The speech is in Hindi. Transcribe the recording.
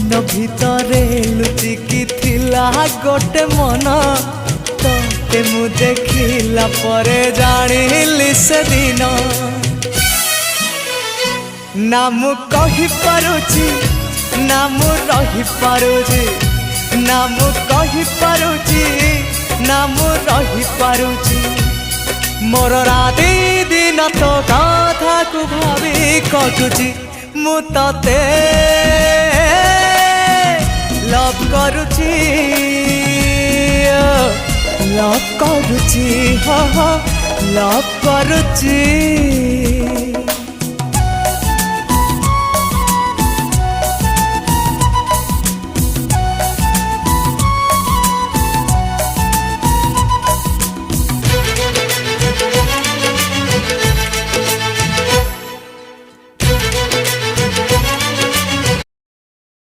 मन भितरे लुचिकी थिला गोटे मन ते मु देखिला परे जानिली से दिन ना मु कहि पारुची ना मु रही पारुची ना मु कहि पारुची ना मु रही पारुची मोर राति दिन तो कथा को भावी कटुची मु तते लव करुची लव करुची हाँ हाँ लव करुची।